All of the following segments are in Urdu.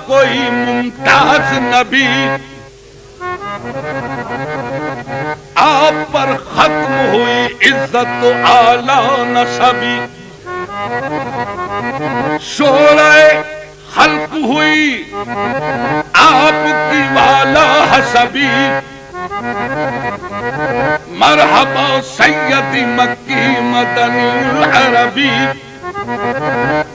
کوئی ممتاز نبی، آپ پر ختم ہوئی عزت و اعلی نسبی، شورۂ خلق ہوئی آپ کی والا حسبی، مرحبا سیدی مکی مدنی العربی،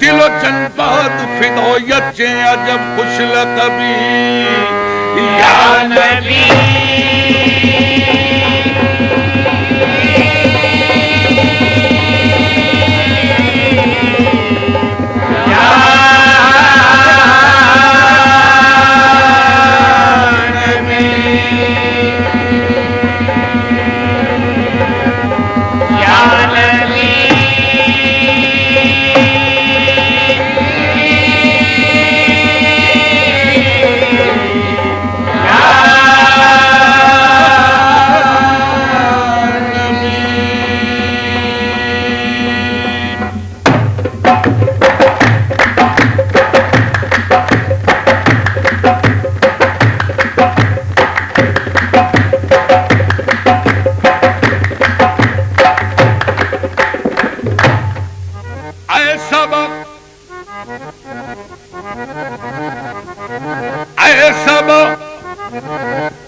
دل و جنبات فدایت چیں عجب خوش لقبی، یا نبی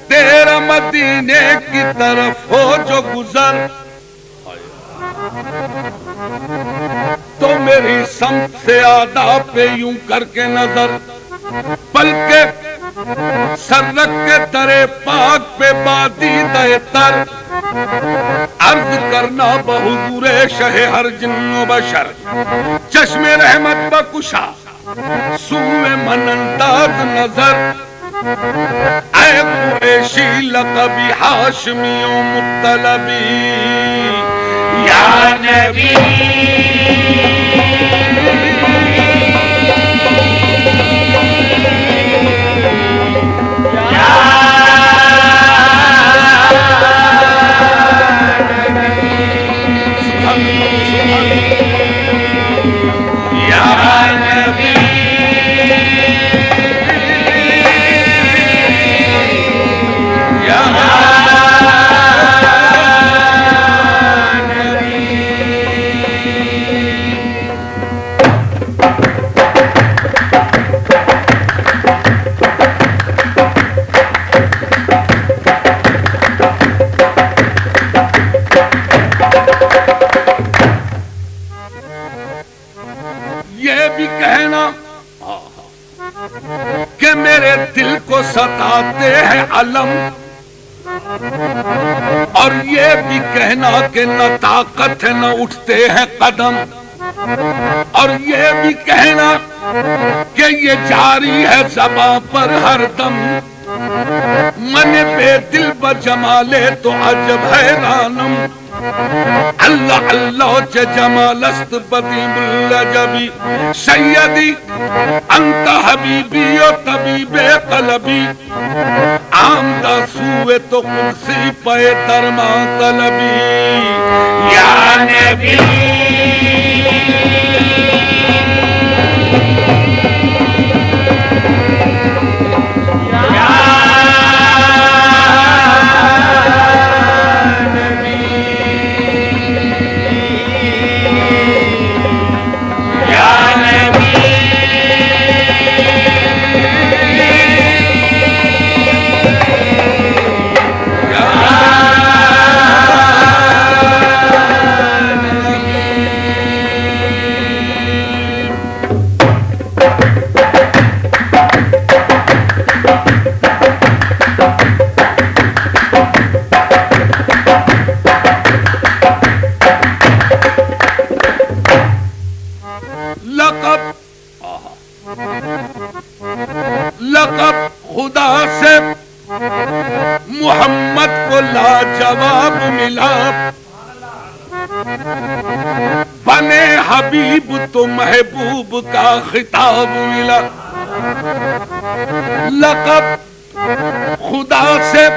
تیرا مدینے کی طرف ہو جو گزر، تو میری سمت سے آداب پہ یوں کر کے نظر، بلکہ سر رکھ کے درے پاک پہ بادیدہ تر، عرض کرنا بحضور شہ ہر جن و بشر، چشم رحمت بکشا سوئے من انداز نظر، اے قریشی لقبی ہاشمی و مطلبی، یا نبی کہ میرے دل کو ستاتے ہیں علم، اور یہ بھی کہنا کہ نہ طاقت ہے نہ اٹھتے ہیں قدم، اور یہ بھی کہنا کہ یہ جاری ہے زباں پر ہر دم، من بے دل بجمالے تو عجب حیرانم، اللہ اللہ چه جمال است بدیم العجبی، سیدی انت حبیبی و طبیب قلبی، آمدہ سوئے تو قدسی پہ درما طلبی، یا نبی لقب خدا سے محمد کو لاجواب ملا، بنے حبیب تو محبوب کا خطاب ملا، لقب خدا سے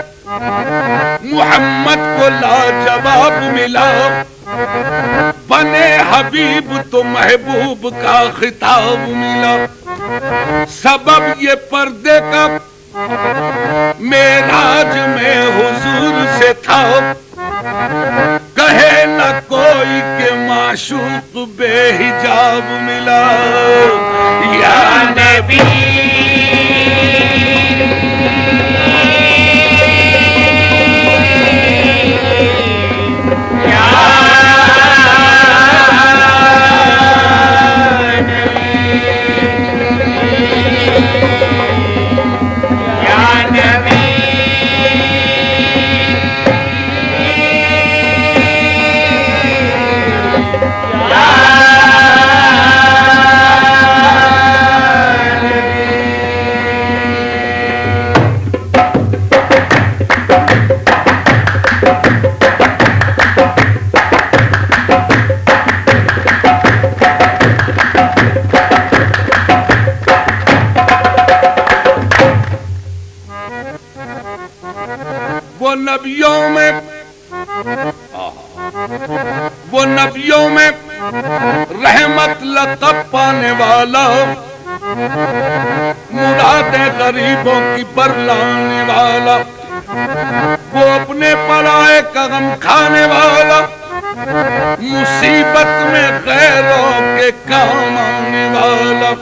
محمد کو لاجواب ملا، بنے حبیب تو محبوب کا خطاب ملا، سبب یہ پردے کا معراج میں حضور سے تھا، کہے نہ کوئی کہ معشوق بے حجاب ملا یا نبی وہ نبیوں میں رحمت لقب پانے والا، مراد غریبوں کی برلانے والا، وہ اپنے پرائے کا غم کھانے والا، مصیبت میں غیروں کے کام آنے والا۔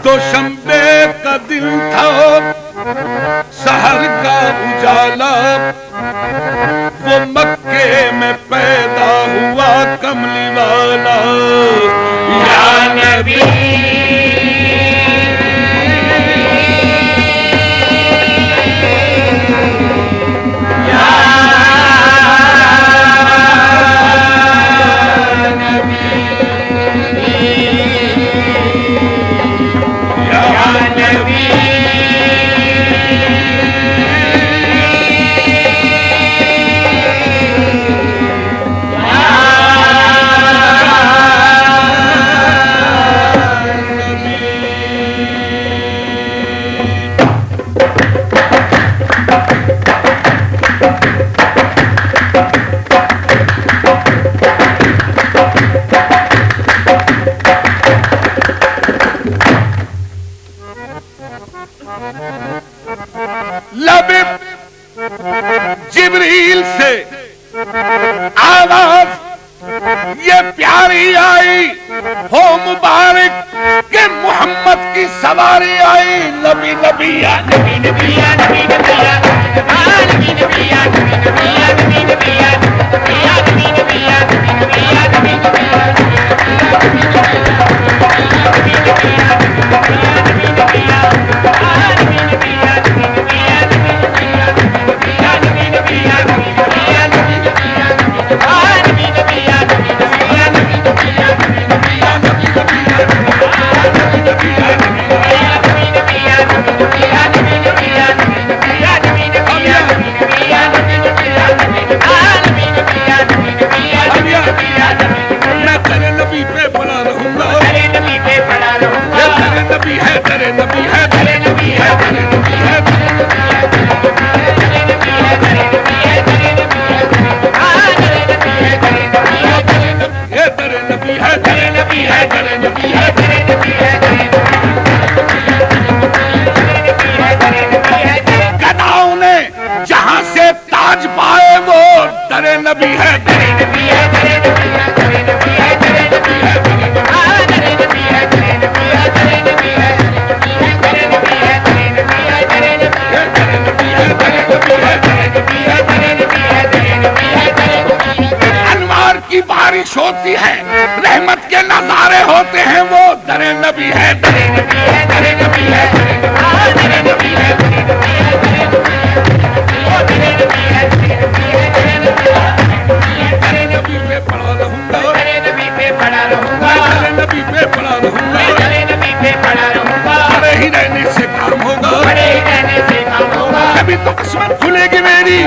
دوشنبے کا دن تھا، سحر کا اجالا، وہ مکے میں پیدا ہوا کملی والا یا نبی جبریل سے آواز یہ پیاری آئی، ہو مبارک کہ محمد کی سواری آئی۔ نبی نبی یا نبی نبی یا نبی نبی یا نبی نبی یا نبی نبی یا نبی نبی یا نبی یا نبی نبی یا نبی نبی یا نبی نبی یا گداؤں نے جہاں سے تاج پائے وہ در نبی ہے۔ انوار کی بارش ہوتی ہے، رحمت کے نظارے ہوتے ہیں، وہ در نبی ہے۔ بڑے ہی رہنے سے کام ہوگا، کبھی تو قسمت کھلے گی میری۔